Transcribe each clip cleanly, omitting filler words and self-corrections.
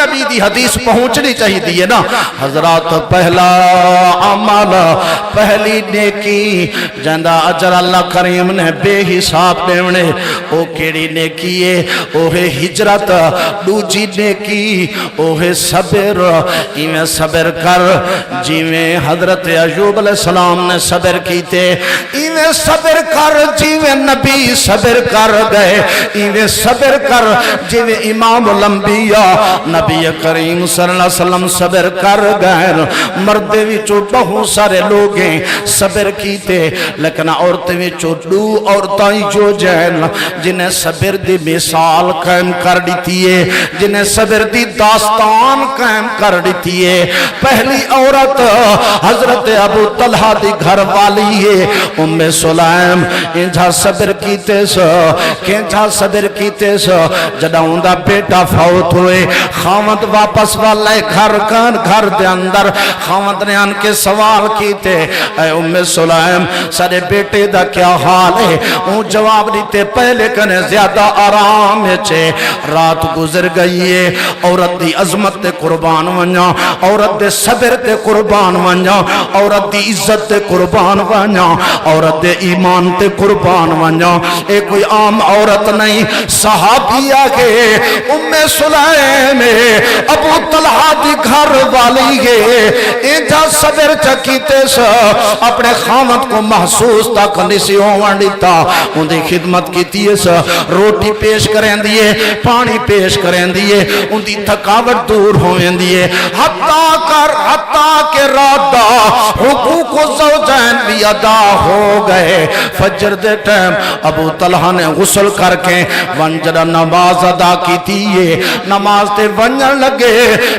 نبی دی حدیث پہنچنی چاہی دیئے نا حضرات پہلا عمل پہلی نیکی جندہ اجر اللہ کریم نے بے حساب دیونے او کیڑی نیکی ہے او ہے ہجرت دوجی نیکی او ہے صبر ایویں صبر کر جیویں حضرت ایوب علیہ السلام نے صبر کیتے ایویں صبر کر جیویں نبی صبر کر گئے ایویں صبر کر جیویں امام الانبیاء نبی کریم صلی اللہ علیہ وسلم صبر کر گئے مردے وچوں بہت سارے لوگ ہیں صبر کیتے لیکن عورتیں وچوں دو عورتیں جو جہن جنہیں صبر دی مثال قائم کر دیتی ہے جنہیں صبر دی داستان قائم کر دیتی ہے پہلی عورت حضرت ابو طلحہ دی گھر والی ہے ام سلیم انجھا صبر کیتے سو کینجھا صبر کیتے سو جدہ اندہ بیٹا فوت ہوئے خامد واپس والے گھر دے اندر خامد نے ان کے سوال کیتے اے ام سلیم سارے بیٹے دا کیا حال ہے اون جواب دیتے پہلے کنے زیادہ آرام ہے رات گزر گئی ہے عورت دی عظمت تے قربان ونجا عورت دے صبر تے قربان ونجا عورت دی عزت تے قربان ونجا عورت دے ایمان تے قربان ونجا اے کوئی عام عورت نہیں صحابیہ کے ام سلیم ابو طلحہ دی گھر والی ہے انجا صبر چکیتے سا اپنے خامت کو محسوس تک نسی ہوان دیتا ان دی خدمت کیتی ہے سا روٹی پیش کریں دیئے پانی پیش کریں دیئے ان دی تھکاوٹ دور ہوئیں دیئے حتیٰ کہ رات دا حقوق و زوجین بھی ادا ہو گئے فجر دے ٹائم ابو طلحہ نے غسل کر کے ونجر نماز ادا کیتی ہے نماز تے ونجر لگے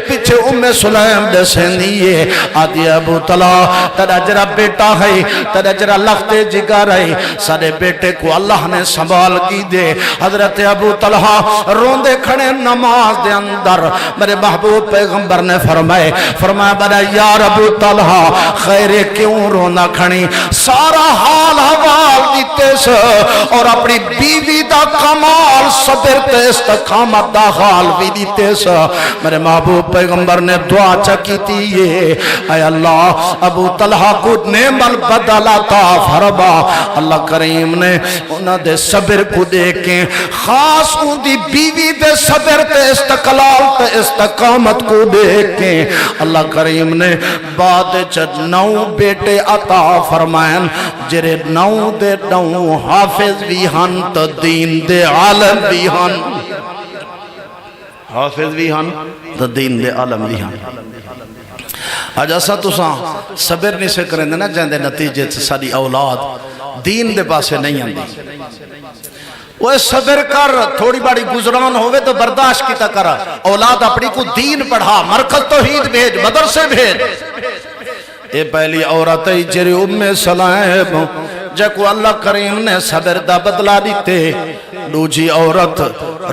پیچھے ام سلیم دے سندیے آدھی ابو طلحہ تیرا جرا بیٹا ہے تیرا جرا لخت جگر ہے سارے بیٹے کو اللہ نے سنبھال کی دے حضرت ابو طلحہ روندے کھڑے نماز دے اندر میرے محبوب پیغمبر نے فرمایا بڑا یار ابو طلحہ خیرے کیوں رونا کھڑی سارا حال حوال دیتے سے اور اپنی بیوی دا کمال صبر تے استقامت دا حال بھی دیتے سے میرے محبوب پیغمبر نے دعا چکیتی ہے اے اللہ ابو طلحہ کو نعمل بدلاتا فرما اللہ کریم نے انہاں دے صبر کو دیکھیں خاص ان دی بیوی دے صبر تے استقلال تے استقامت کو دیکھیں اللہ کریم نے بعد چھ 9 بیٹے عطا فرمائن جرے 9 دے 9 حافظ بھی ہن تو دین دے عالم بھی ہن حافظ بھی ہن تو دین دے عالم بھی ہن آج ایسا تو صبر نہیں سے کریں دینا جہاں دے نتیجے سے ساری اولاد دین دے پاسے نہیں آندی وہ صبر کر تھوڑی بڑی گزران ہوئے تو برداشت کی تکرہ اولاد اپنی کو دین پڑھا مرکز توحید بھیج مدرسے بھیج اے پہلی عورت جری ام سلیم جکو اللہ کریم نے صبر دا بدلا دیتے دوجی عورت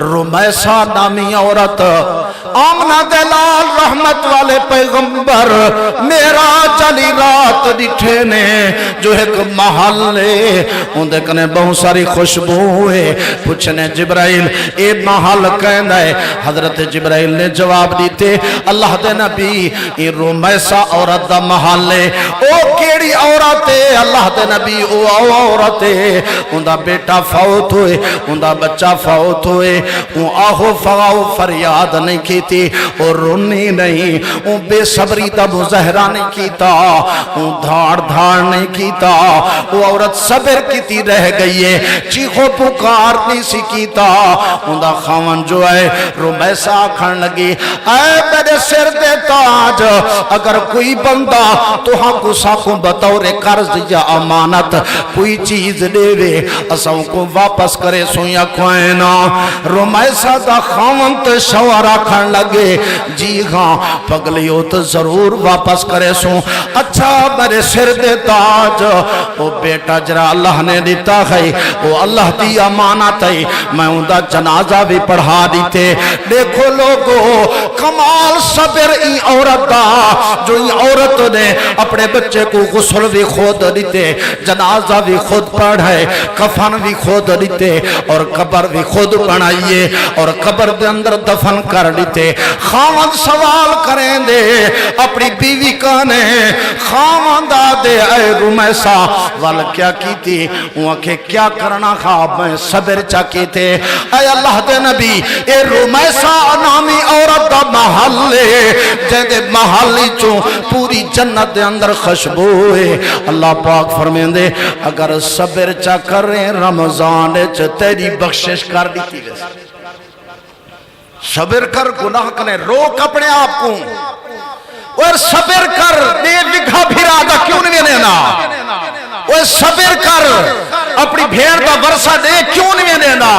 رمیسہ نامی عورت آمنہ دلال رحمت والے پیغمبر میرا چلی رات دکھے نے جو ایک محلے ان دیکھنے بہت ساری خوشبو ہوئے پوچھنے جبرائیل اے محل کہنا ہے حضرت جبرائیل نے جواب دیتے اللہ دے نبی اے رمیسہ عورت دا محلے او کیڑی عورت ہے اللہ دے نبی او عورت ہے ان دا بیٹا فوت ہوئے ان دا بچہ فوت ہوئے ان آہو فغاو فریاد نہیں کیتی اور رونی نہیں ان بے صبری دا مظاہرہ نہیں کیتا ان دھاڑ نہیں کیتا وہ عورت صبر کیتی رہ گئی ہے چیخو پکار نہیں سی کیتا ان دا خاون جو ہے رمیسہ کھڑ لگی اے میرے سر دے تاج اگر کوئی بندہ تو ہاں کو ساکھوں بطور قرض یا امانت کوئی چیز دے وے اساں کو واپس کرے سویا کوئینا رمیسہ دا خاون تے شوارا کھڑ لگے جی ہاں پگلیو تو ضرور واپس کرے سو اچھا میرے سر دے تاج وہ بیٹا جرا اللہ نے دیتا ہے وہ اللہ دی امانت ہے میں ان دا جنازہ بھی پڑھا دیتے دیکھو لوگو کمال صبر ای عورت دا جو ای عورت نے اپنے بچے کو غسل بھی خود دیتے جنازہ بھی خود پڑھائے کفن بھی خود دیتے اور قبر بھی خود پڑھائی لیے اور قبر دے اندر دفن کر دیتے خاوند سوال کریں دے اپنی بیوی کانے خاوند آدے اے رمیسا وال کیا کی تھی وہاں کہ کیا کرنا خواب میں صبر چاکی تھے اے اللہ دے نبی اے رمیسا نامی عورت دا محلے جہدے محلی چوں پوری جنت دے اندر خوشبو ہے اللہ پاک فرمین دے اگر صبر چا کریں رمضان چ تیری بخشش کر دیتی ویسے صبر کر گناہ کریں روک اپنے آپ کو اور صبر کر بے بگھا بھیرا دا کیوں نہیں لینا اور صبر کر اپنی بھیڑ دا ورثہ دے کیوں نہیں لینا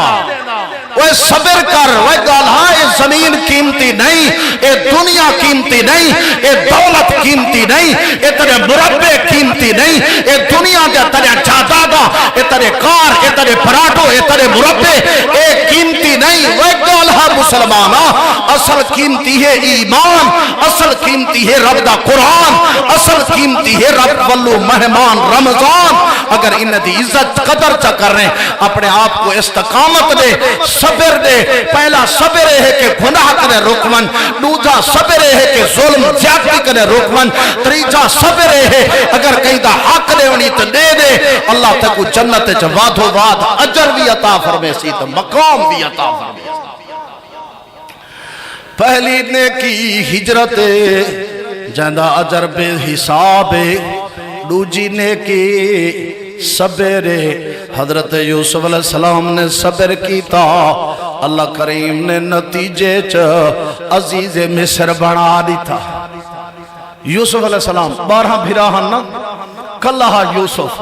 وہ صبر کر وہ گالہا اے زمین قیمتی نہیں اے دنیا قیمتی نہیں اے دولت قیمتی نہیں اے ترے مربع قیمتی نہیں اے دنیا دے ترے جادادا اے ترے کار اے ترے پراٹو اے ترے مربع اے قیمتی نہیں وہ گالہا مسلمانہ اصل قیمتی ہے ایمان اصل قیمتی ہے رب دا قرآن اصل قیمتی ہے رب واللو مہمان رمضان اگر انہیں دی عزت قدر چا کر رہے ہیں اپنے آپ کو استقامت دے صبر دے پہلا صبر ہے کہ گناہ کرے رکمن دوجا صبر ہے کہ ظلم زیادتی کرے رکمن تریجا صبر ہے اگر کہیں دا حق دے انہی تو دے دے اللہ تکو جنت جواد و واد اجر بھی عطا فرمے سی تو مقام بھی عطا فرمے پہلی نیکی ہجرت جہاں اجر بے حساب دوجی نیکی صبر حضرت یوسف علیہ السلام نے صبر کیتا اللہ کریم نے نتیجے عزیز مصر بنا دیتا یوسف علیہ السلام 12 بھراہن نا کلہا یوسف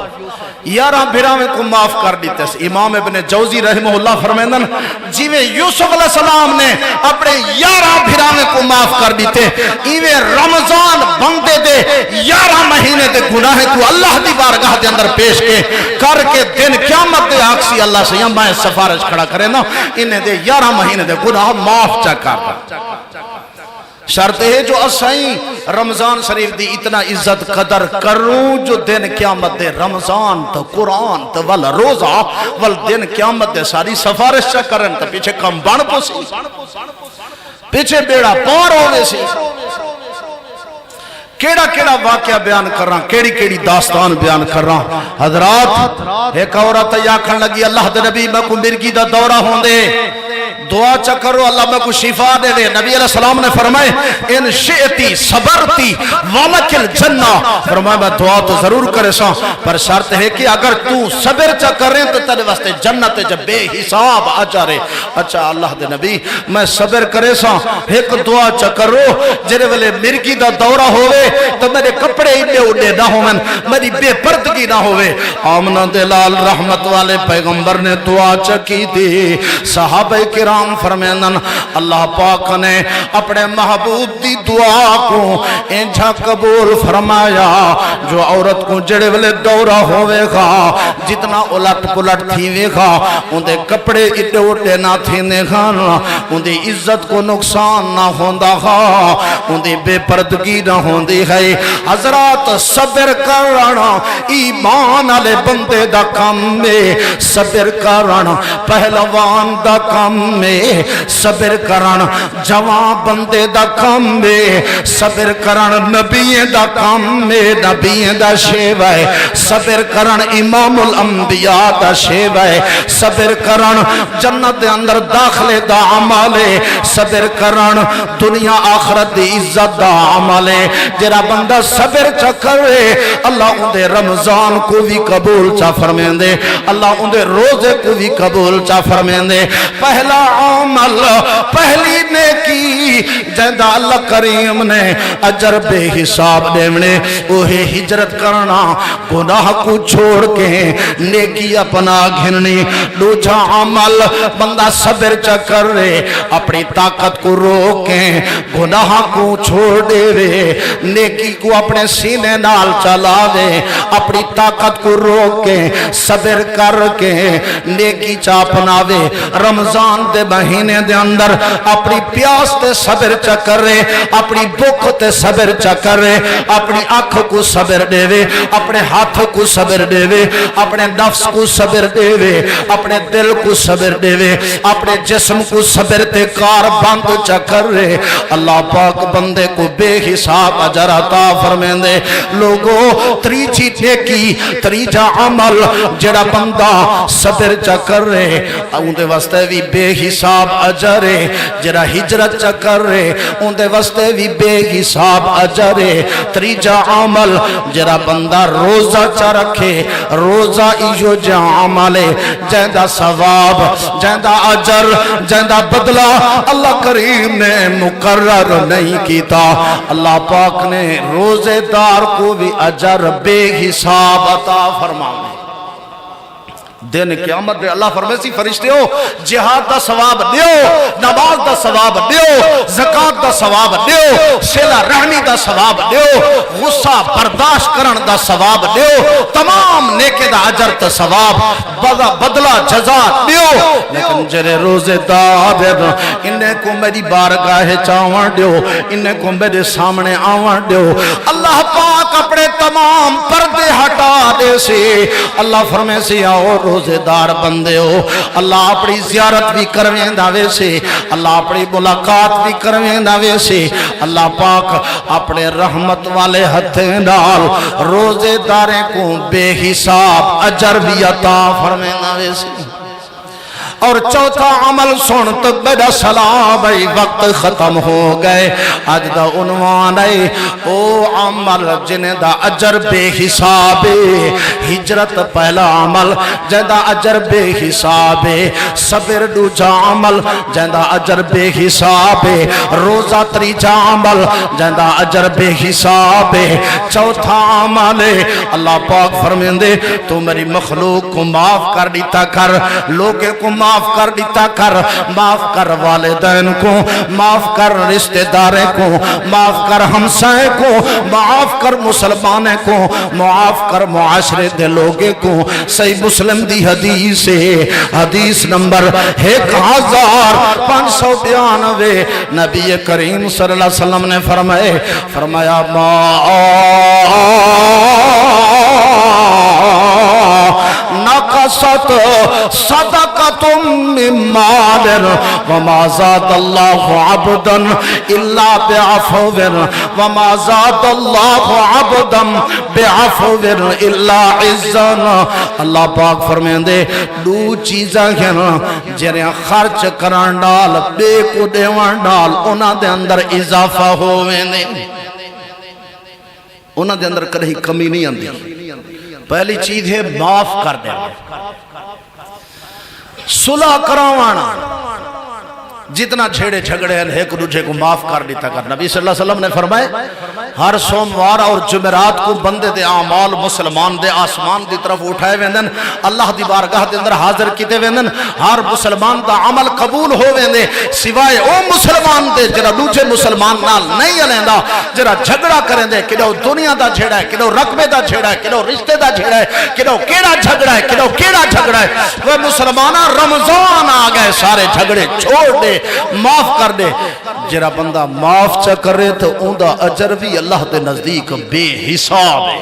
11 بھراویں کو معاف کر دیتے امام ابن جوزی رحمہ اللہ فرمیندن جیویں یوسف علیہ السلام نے اپنے 11 بھراویں کو معاف کر دیتے ایویں رمضان بندے دے 11 مہینے دے گناہ کو اللہ دی بارگاہ دے اندر پیش کے کر کے دن قیامت دے آکسی اللہ سے یہاں میں سفارش کھڑا کرے نا انہیں دے 11 مہینے دے گناہ معاف چا کر شرط ہے جو اسائیں رمضان شریف دی اتنا عزت قدر کروں جو دن قیامت دے رمضان تو قرآن تو ول روزہ ول دن قیامت دے ساری سفارش چا کرن تو پیچھے کم بان پوسی پیچھے بیڑا پار ہوئے سی کیڑا کیڑا واقعہ بیان کر رہا کیڑی کیڑی داستان بیان کر رہا حضرات ایک عورت یاکھن لگی اللہ دے نبی میں کو مرگی دا دورہ ہوں دے دعا چکرو اللہ میں کو شفا دے دے نبی علیہ السلام نے فرمائے ان شئتی صبرتی ولکل جنہ فرمائے میں دعا تو ضرور کرے سا پر شرط ہے کہ اگر تو صبر چکریں تو تیرے واسطے جنت جب بے حساب آجارے اچھا اللہ دے نبی میں صبر کرے سا ایک دعا چکرو جنہیں والے مرگی دا دورہ ہوئے تو میرے کپڑے اڈے اڈے نہ ہوئے میری بے پردگی نہ ہوئے آمنہ دلال رحمت والے پیغمبر نے دعا چکی دی صحابہ کرام فرمیندن اللہ پاک نے اپنے محبوب دی دعا کو انجھا قبول فرمایا جو عورت کو جڑے والے دورہ ہوئے گا جتنا الٹ پلٹ تھیوے گا ان دے کپڑے اڈے اڈے نہ تھینے گا ان دے عزت کو نقصان نہ ہوندہ گا ان دے بے پردگی نہ ہوندی ہے حضرات صبر کرنا ایمان علی بندے دا کم میں صبر کرنا پہلوان دا کم میں صبر کرن جوان بندے دا کم میں صبر کرن نبی دا کم میں نبی دا شیوہ صبر کرن امام الانبیاء دا شیوہ صبر کرن جنت اندر داخلے دا عمالے صبر کرن دنیا آخرت دی عزت دا عمالے جرا بندہ صبر چکرے اللہ ان دے رمضان کو بھی قبول چا فرمین دے اللہ ان دے روزے کو بھی قبول چا فرمین دے پہلا عمل پہلی نیکی جہاں اللہ کریم نے اجر بے حساب دیونے اوہے ہجرت کرنا گناہ کو چھوڑ کے نیکی اپنا گھننی دوجا عمل بندہ صبر چکر رہے اپنی طاقت کو روکیں گناہ کو چھوڑ دے رہے نیکی کو اپنے سینے نال چلا دے اپنی طاقت کو روکیں صبر کر کے نیکی چاپنا دے رمضان دے مہینے دے اندر اپنی پیاس تے صبر چا چکر رہے اپنی بھوک تے صبر چکر رہے اپنی آنکھ کو صبر دے وے اپنے ہاتھ کو صبر دے وے اپنے نفس کو صبر دے وے اپنے دل کو صبر دے وے اپنے جسم کو صبر تے کار بند چکر رہے اللہ پاک بندے کو بے حساب اجر عطا فرمیندے لوگوں تریجی نیکی تریجا عمل جڑا بندہ صبر چکر رہے ان دے واسطے بھی بے حساب اجر ہے جڑا ہجرت چکر رہے ان دے واسطے بھی بے حساب اجر ہے تریجا عمل جڑا بندہ روزہ چا رکھے روزہ ایو جا عمل جہندا ثواب جہندا اجر جہندا بدلہ اللہ کریم نے مقرر نہیں کیتا اللہ پاک نے روزے دار کو بھی اجر بے حساب عطا فرمانے دن قیامت دے اللہ فرمائے سی فرشتے ہو جہاد دا ثواب دیو نماز دا ثواب دیو زکاة دا ثواب دیو صلہ رحمی دا ثواب دیو غصہ برداشت کرن دا ثواب دیو تمام نیکے دا اجر تا ثواب بدلہ جزا دیو لیکن جرے روزے دار انہیں کو میری بارگاہ چاوان دیو انہیں کو میرے سامنے آوان دیو اللہ پاک اپنے تمام پردے ہٹا دے سے اللہ فرمائے سی آؤ روزے دار بندے ہو اللہ اپنی زیارت بھی کرویں داوے سے اللہ اپنی ملاقات بھی کرویں داوے سے اللہ پاک اپنے رحمت والے ہتھیں ڈال روزے داریں کو بے حساب اجر بھی عطا فرمائیں داوے سے اور چوتھا عمل سن تو بڑا سلام ہے وقت ختم ہو گئے آج دا عنوان ہے او عمل جنہیں دا اجر بے حساب ہجرت پہلا عمل جن دا اجر بے حساب صبر دوجا عمل جن دا اجر بے حساب روزہ تریجا عمل جن دا اجر بے حساب چوتھا عمل اللہ پاک فرمیندے تو میری مخلوق کو معاف کر دیتا کر لوگے کو معاف کر دیتا کر معاف کر والدین کو معاف کر رشتہ داریں کو معاف کر ہمسائے کو معاف کر مسلمانیں کو معاف کر معاشرے دے لوگے کو صحیح مسلم دی حدیث ہے حدیث نمبر 1592 نبی کریم صلی اللہ علیہ وسلم نے فرمایا نقصت صدقت من مال وما زاد الله عبدا الا بعفو وما زاد الله عبدا بعفو الا عزا اللہ پاک فرمیندے دو چیزاں ہیں جنہیں خرچ کرن ڈال بے کو دیوان ڈال انہاں دے اندر اضافہ ہوویں انہاں دے اندر کہیں کمی نہیں آندی پہلی چیز ہے معاف کر دیں صلح کروانا جتنا چھیڑے جھگڑے ہیں ایک دوسرے کو معاف کر دیتا کر نبی صلی اللہ علیہ وسلم نے فرمائے ہر سوموار اور جمعرات کو بندے دے اعمال مسلمان دے آسمان دی طرف اٹھائے ویندن اللہ دی بارگاہ دے اندر حاضر کیتے ویندن ہر مسلمان دا عمل قبول ہو ویندے سوائے او مسلمان دے جرا دوسرے مسلمان نال نہیں علیندا جرا جھگڑا کریں دے کدو دنیا دا جھیڑا ہے کدو رقبے دا جھیڑا ہے کدو رشتے دا جھیڑا ہے کدو کیڑا جھگڑا ہے کدو کیڑا جھگڑا ہے وہ مسلمانہ رمضان آ گئے سارے جھگڑے چھوڑ دے معاف کر دے جرا بندہ معاف چا کرے تو اندہ اجر بھی اللہ دے نزدیک بے حساب ہے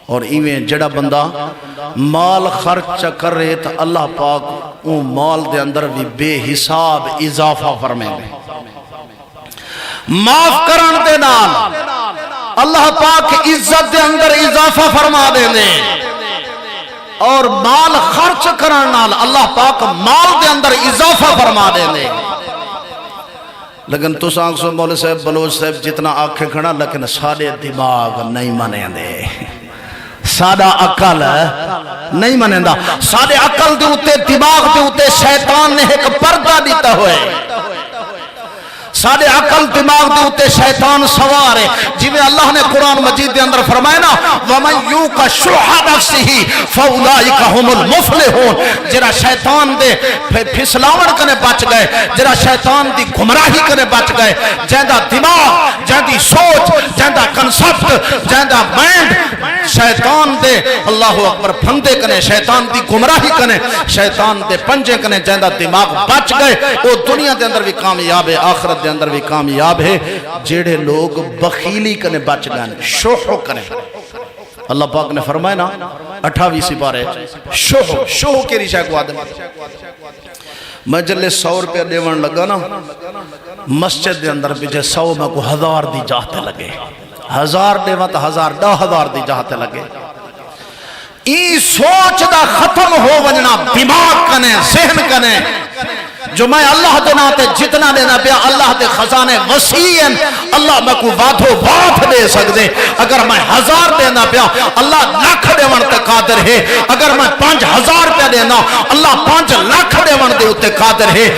اور ایویں جڑا بندہ مال خرچ چا کرے تو اللہ پاک اون مال دے اندر بھی بے حساب اضافہ فرمائیں گے معاف کرن دے نال اللہ پاک عزت دے اندر اضافہ فرما دیں دے اور مال خرچ کرن نال اللہ پاک مال دے اندر اضافہ فرما دیں دے لیکن تو سانگ سو مولی صاحب بلوچ صاحب جتنا آنکھیں کھڑا لیکن سارے دماغ نہیں مانے دے سادہ عقل نہیں مانے دا سادے عقل دے ہوتے دماغ دے ہوتے شیطان نے ایک پردہ دیتا ہوئے سادے عقل دماغ دے ہوتے شیطان سوار ہے جویں اللہ نے قرآن مجید دے اندر فرمائے نا وَمَنْ يُوقَ شُحَّ نَفْسِهِ فَأُولَئِكَ هُمُ الْمُفْلِحُونَ جرا شیطان دے پھسلاون کنے بچ گئے جرا شیطان دی گمراہی کنے بچ گئے جہندہ دماغ جہندی سوچ جہندہ کنسپٹ جہندہ مائنڈ شیطان دے اللہ اکبر پھندے کنے شیطان دی گمراہی کنے شیطان دے پنجے کنے جہندہ دماغ بچ گئے وہ دنیا دے اندر بھی کامیاب ہے آخرت دے اندر بھی کامیاب ہے جیڑے لوگ بخیلی کنے بچ گئے شوہ کنے اللہ پاک نے فرمائے نا 28 سپارے شوہ کے ریشہ کو آدم میں جلے 100 روپیہ دیوان لگا نا مسجد دے اندر بجے 100 میں کو 1000 دی جاہتے لگے 1000 دیوان تا 1000 10,000 دی جاہتے لگے ای سوچ دا ختم ہو وجنا دماغ کنے ذہن کنے جو میں اللہ دینا تے جتنا دینا پیا اللہ دے خزانے وسیع ہیں اللہ میں کو وادھو واد دے سکتے اگر میں 1000 دینا پیا اللہ لاکھ دیون تے قادر ہے اگر میں 5000 پہ دینا اللہ 5 لاکھ دیون دے اتے قادر ہے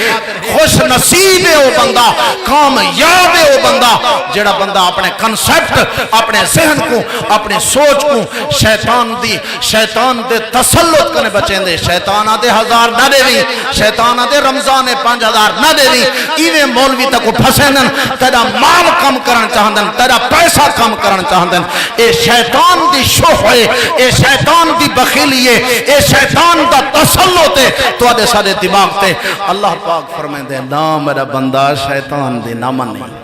خوش نصیب ہے وہ بندہ کامیاب ہے وہ بندہ جڑا بندہ اپنے کنسپٹ اپنے ذہن کو اپنے سوچ کو شیطان دے تسلط کرنے بچیں دے شیطان آدھے 1000 نہ دے بھی شیطان آدھے رمضان 5000 نہ دے دی ایویں مولوی تک پھسیندن تیرا مال کم کرن چاہندن تیرا پیسہ کم کرن چاہندن اے شیطان دی شوہ ہے اے شیطان دی بخیلی ہے اے شیطان دا تسلط ہے تو آدھے سارے دماغ تے اللہ پاک فرمائیں دے نا میرا بندہ شیطان دی نامن نہیں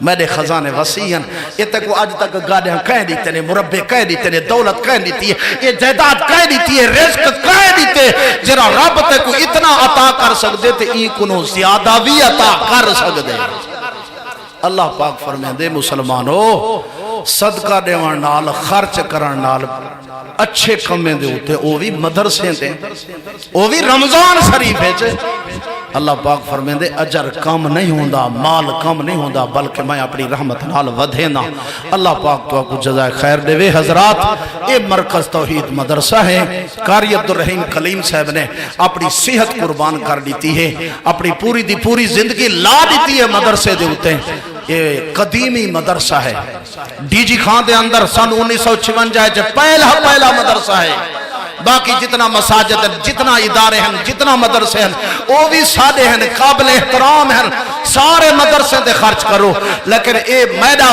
میرے خزانے وسیع ہیں یہ تک وہ آج تک گاڑیاں کہہ دیتے ہیں مربع کہہ دیتے ہیں دولت کہہ دیتی ہے یہ جائیداد کہہ دیتی ہے رزق کہہ دیتے جرا رب تے کو اتنا عطا کر سکتے تھے این کنو زیادہ بھی عطا کر سکتے اللہ پاک فرمائے دے مسلمانوں صدقہ دیوان نال خرچ کرن نال اچھے کمیں دے ہوتے وہ بھی مدرسیں دے وہ بھی رمضان شریف ہے اللہ پاک فرمائیں دے اجر کم نہیں ہوندہ مال کم نہیں ہوندہ بلکہ میں اپنی رحمت نال ودھینا اللہ پاک تو آپ کو جزائے خیر دے وے حضرات یہ مرکز توحید مدرسہ ہے قاری عبدالرحیم کلیم صاحب نے اپنی صحت قربان کر دیتی ہے اپنی پوری دی پوری زندگی لا دیتی ہے مدرسے دے ہوتے ہیں یہ قدیمی مدرسہ ہے ڈی جی خان دے اندر سن 1956 پہلا مدرسہ ہے باقی جتنا مساجد ہیں جتنا ادارے ہیں جتنا مدرسے ہیں وہ بھی سادے ہیں قابل احترام ہیں سارے مدرسے دے خرچ کرو لیکن اے میڈا